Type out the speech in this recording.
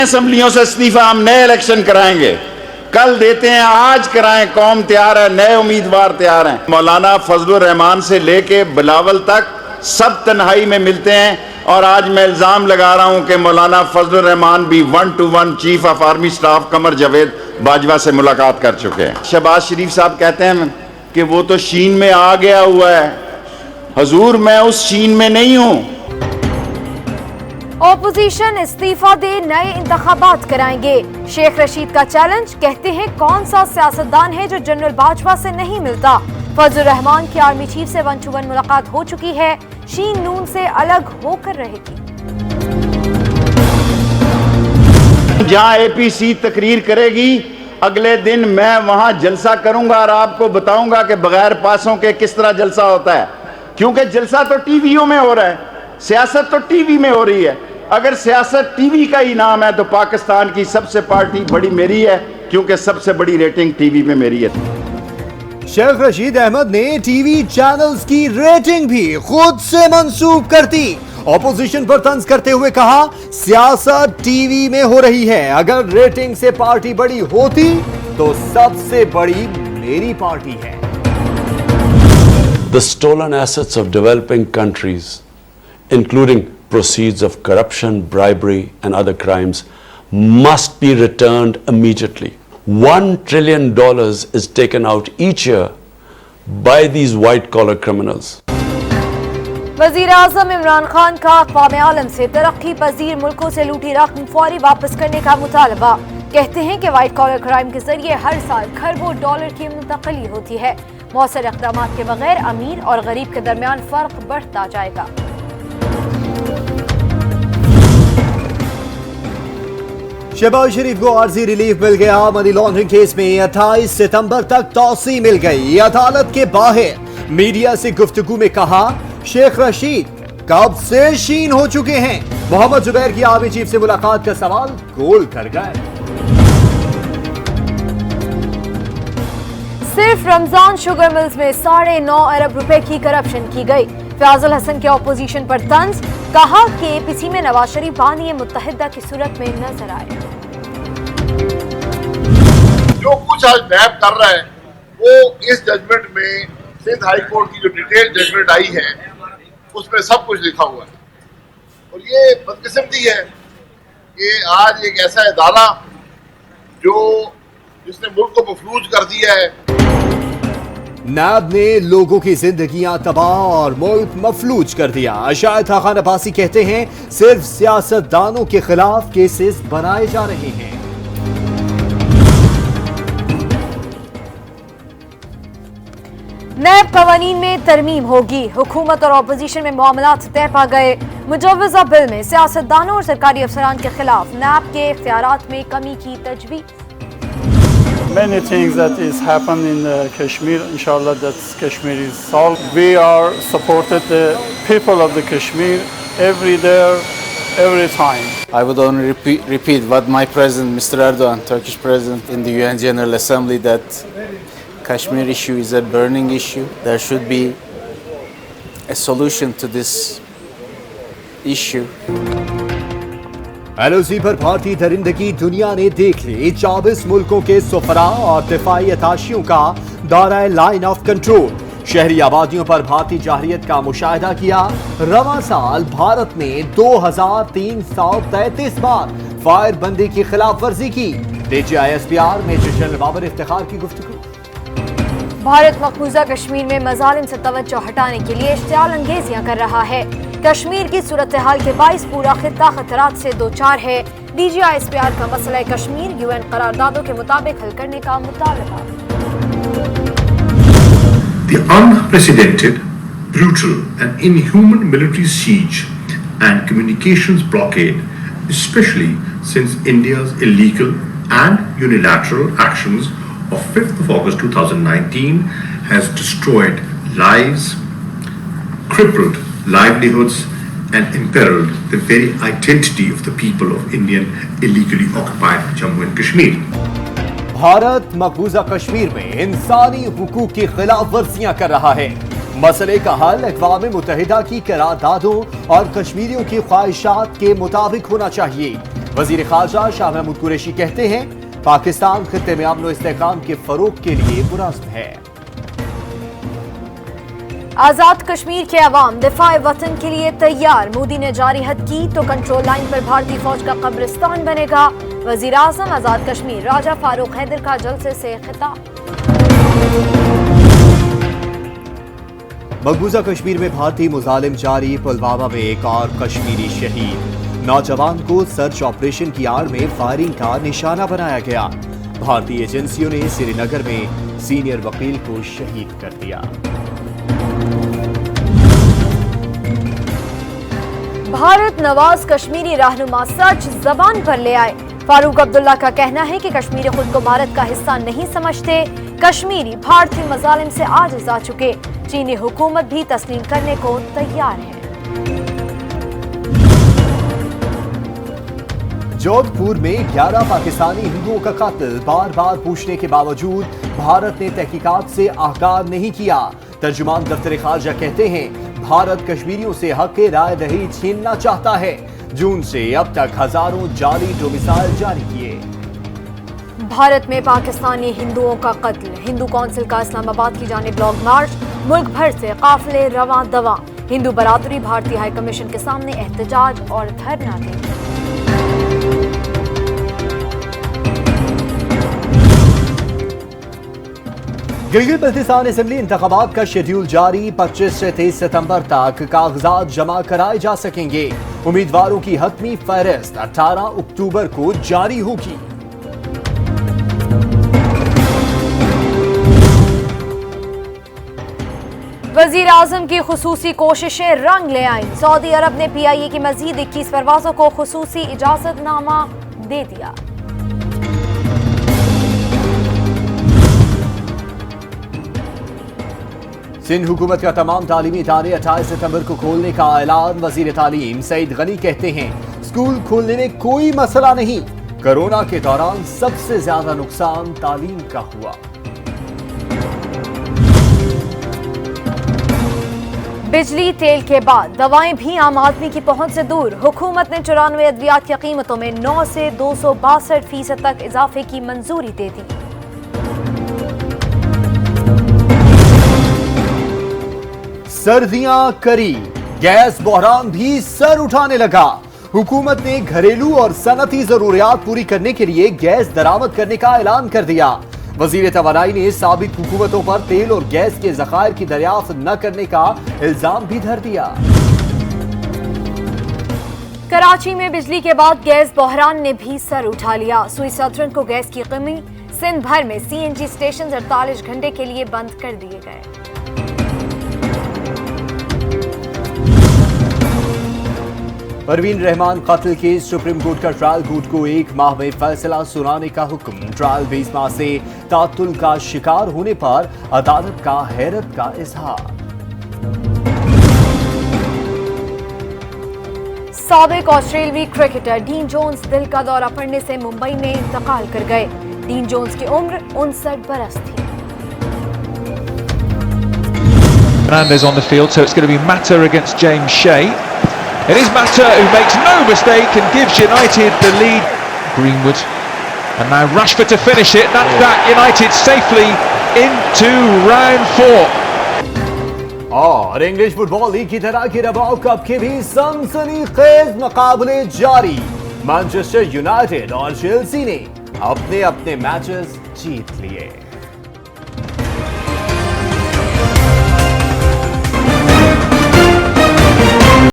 اسمبلیوں سے استعفا، ہم نئے الیکشن کرائیں گے، کل دیتے ہیں، آج کرائیں، قوم تیار ہے، نئے امیدوار تیار ہیں۔ مولانا فضل الرحمان سے لے کے بلاول تک سب تنہائی میں ملتے ہیں، اور آج میں الزام لگا رہا ہوں کہ مولانا فضل الرحمان بھی 1-to-1 chief of army staff Qamar Javed Bajwa سے ملاقات کر چکے ہیں۔ شہباز شریف صاحب کہتے ہیں کہ وہ تو شین میں آ گیا ہوا ہے، حضور میں اس شین میں نہیں ہوں۔ اپوزیشن استعفا دے، نئے انتخابات کرائیں گے، شیخ رشید کا چیلنج، کہتے ہیں کون سا سیاستدان ہے جو جنرل باجوہ سے نہیں ملتا۔ فضل الرحمان کی آرمی چیف سے 1-to-1 ملاقات ہو چکی ہے، شین نون سے الگ ہو کر رہے گی۔ جہاں اے پی سی تقریر کرے گی اگلے دن میں وہاں جلسہ کروں گا اور آپ کو بتاؤں گا کہ بغیر پاسوں کے کس طرح جلسہ ہوتا ہے، کیونکہ جلسہ تو ٹی ویوں میں ہو رہا ہے، سیاست تو ٹی وی میں ہو رہی ہے۔ اگر سیاست ٹی وی کا ہی نام ہے تو پاکستان کی سب سے پارٹی بڑی میری ہے، کیونکہ سب سے بڑی ریٹنگ ٹی وی میں میری ہے۔ شیخ رشید احمد نے ٹی وی چینلز کی ریٹنگ بھی خود سے منسوخ کر دی۔ اپوزیشن پر طنز کرتے ہوئے کہا سیاست ٹی وی میں ہو رہی ہے، اگر ریٹنگ سے پارٹی بڑی ہوتی تو سب سے بڑی میری پارٹی ہے۔ The stolen assets of developing countries, including proceeds of corruption, bribery and other crimes, must be returned immediately. $1 trillion is taken out each year by these white-collar criminals. وزیر اعظم عمران خان کا اقوام عالم سے ترقی پذیر ملکوں سے لوٹی رقم فوری واپس کرنے کا مطالبہ، کہتے ہیں کہ وائٹ کالر کرائم کے ذریعے ہر سال کھربوں ڈالر کی منتقلی ہوتی ہے، مؤثر اقدامات کے بغیر امیر اور غریب کے درمیان فرق بڑھتا جائے گا۔ شہباز شریف کو عارضی ریلیف مل گیا، منی لانڈرنگ کیس میں 28 ستمبر تک توسیع مل گئی۔ عدالت کے باہر میڈیا سے گفتگو میں کہا شیخ رشید کب سے شین ہو چکے ہیں، محمد زبیر کی آرمی چیف سے ملاقات کا سوال گول کر گئے۔ صرف رمضان شوگر ملز میں 9.5 ارب روپے کی کرپشن کی گئی۔ فیاض الحسن کے اپوزیشن پر طنز، کہا کہ اے پی سی میں نواز شریف بانی متحدہ کی صورت میں نظر آئے۔ جو کچھ آج نیب کر رہا ہے وہ اس ججمنٹ میں سندھ ہائی کورٹ کی جو ڈیٹیل ججمنٹ آئی ہے اس میں سب کچھ لکھا ہوا ہے، اور یہ بدقسمتی ہے کہ آج ایک ایسا ادارہ جس نے ملک کو مفلوج کر دیا ہے۔ نیب نے لوگوں کی زندگیاں تباہ اور ملک مفلوج کر دیا۔ شاہد خاقان عباسی کہتے ہیں صرف سیاستدانوں کے خلاف کیسز بنائے جا رہے ہیں۔ نیب قوانین میں ترمیم ہوگی، حکومت اور اپوزیشن میں معاملات طے پا گئے۔ مجوزہ بل میں سیاستدانوں اور سرکاری افسران کے خلاف نیب کے اختیارات میں کمی کی تجویز۔ Many things that is happened in Kashmir, inshallah that Kashmir is solved. We are supported the people of the Kashmir every day, every time. I would only repeat what my president, Mr. Erdogan, Turkish president in the UN General Assembly, that Kashmir issue is a burning issue. There should be a solution to this issue. L O C پر بھارتی درندگی دنیا نے دیکھ لی، 24 ملکوں کے سفراء اور دفاعی اتاشیوں کا دورہ لائن آف کنٹرول، شہری آبادیوں پر بھارتی جارحیت کا مشاہدہ کیا۔ رواں سال بھارت نے 2333 بار فائر بندی کی خلاف ورزی کی۔ D G I S P R major general Babar Iftikhar کی گفتگو۔ بھارت مقبوضہ کشمیر میں مظالم سے توجہ ہٹانے کے لیے اشتعال انگیزیاں کر رہا ہے۔ کشمیر کی صورتحال کے باعث پورا خطہ خطرات سے دوچار ہے۔ D G I S P R کا مسئلہ کشمیر یو این قراردادوں کے مطابق حل کرنے کا مطالبہ۔ The unprecedented, brutal and inhuman military siege and communications blockade, especially since India's illegal and unilateral actions of 5th of August 2019 has destroyed lives, crippled livelihoods and imperiled the very identity of the people of Indian illegally occupied Jammu and Kashmir. Bharat مقبوضہ کشمیر میں انسانی حقوق کی خلاف ورزیاں کر رہا ہے۔ مسئلے کا حل اقوام متحدہ کی قراردادوں اور کشمیریوں کی خواہشات کے مطابق ہونا چاہیے۔ وزیر خارجہ شاہ محمود قریشی کہتے ہیں پاکستان خطے میں امن و استحکام کے فروغ کے لیے پرعزم ہے۔ آزاد کشمیر کے عوام دفاع وطن کے لیے تیار، مودی نے جاری حد کی تو کنٹرول لائن پر بھارتی فوج کا قبرستان بنے گا۔ وزیر اعظم آزاد کشمیر راجہ فاروق حیدر کا جلسے سے خطاب۔ مقبوضہ کشمیر میں بھارتی مظالم جاری، پلوامہ میں ایک اور کشمیری شہید، نوجوان کو سرچ آپریشن کی آڑ میں فائرنگ کا نشانہ بنایا گیا۔ بھارتی ایجنسیوں نے سری نگر میں سینئر وکیل کو شہید کر دیا۔ بھارت نواز کشمیری رہنما سچ زبان پر لے آئے، فاروق عبداللہ کا کہنا ہے کہ کشمیری خود کو بھارت کا حصہ نہیں سمجھتے، کشمیری بھارتی مظالم سے عاجز آ چکے، چینی حکومت بھی تسلیم کرنے کو تیار ہے۔ جودھ پور میں 11 پاکستانی ہندوؤں کا قتل، بار بار پوچھنے کے باوجود بھارت نے تحقیقات سے آگاہ نہیں کیا۔ ترجمان دفتر خارجہ کہتے ہیں بھارت کشمیریوں سے حق رائے دہی چھیننا چاہتا ہے۔ جون سے اب تک ہزاروں جعلی ڈومیسائل جاری کیے۔ بھارت میں پاکستانی ہندوؤں کا قتل، ہندو کونسل کا اسلام آباد کی جانب لانگ مارچ، ملک بھر سے قافلے رواں دواں، ہندو برادری بھارتی ہائی کمیشن کے سامنے احتجاج اور دھرنا دے۔ گلگت بلتستان اسمبلی انتخابات کا شیڈیول جاری، 25 سے 23 ستمبر تک کاغذات جمع کرائے جا سکیں گے۔ امیدواروں کی حتمی فہرست 18 اکتوبر کو جاری ہوگی۔ وزیر اعظم کی خصوصی کوششیں رنگ لے آئیں، سعودی عرب نے پی آئی اے کی مزید 21 پروازوں کو خصوصی اجازت نامہ دے دیا۔ سندھ حکومت کا تمام تعلیمی ادارے 28 ستمبر کو کھولنے کا اعلان، وزیر تعلیم سعید غنی کہتے ہیں اسکول کھولنے میں کوئی مسئلہ نہیں، کورونا کے دوران سب سے زیادہ نقصان تعلیم کا ہوا۔ بجلی تیل کے بعد دوائیں بھی عام آدمی کی پہنچ سے دور، حکومت نے 94 ادویات کی قیمتوں میں 9 سے 262% تک اضافے کی منظوری دے دی۔ سردیاں قریب، گیس بحران بھی سر اٹھانے لگا، حکومت نے گھریلو اور صنعتی ضروریات پوری کرنے کے لیے گیس درآمد کرنے کا اعلان کر دیا۔ وزیر توانائی نے سابق حکومتوں پر تیل اور گیس کے ذخائر کی دریافت نہ کرنے کا الزام بھی دھر دیا۔ کراچی میں بجلی کے بعد گیس بحران نے بھی سر اٹھا لیا، سوئی سدرن کو گیس کی کمی، سندھ بھر میں سی این جی اسٹیشن 48 گھنٹے کے لیے بند کر دیے گئے۔ پروین رحمان قتل کیس، سپریم کورٹ کا ٹرائل کورٹ کو 1 ماہ میں فیصلہ سنانے کا حکم، ٹرائل 20 ماہ سے تعطل کا شکار ہونے پر عدالت کا حیرت کا اظہار۔ سابق آسٹریلوی کرکٹر ڈین جونز دل کا دورہ پڑنے سے ممبئی میں انتقال کر گئے، ڈین جونز کی عمر 59 برس تھی۔ Fernandez on the field, so it's going to be Mata against James Shea. It is Mata who makes no mistake and gives United the lead. Greenwood, and now Rashford to finish it. That's that United safely into round 4. اور English fit بال league کی طرح کیراباؤ cup کے بھی سنسنی خیز مقابلے جاری، Manchester United اور چیلسی نے اپنے میچز جیت لیے۔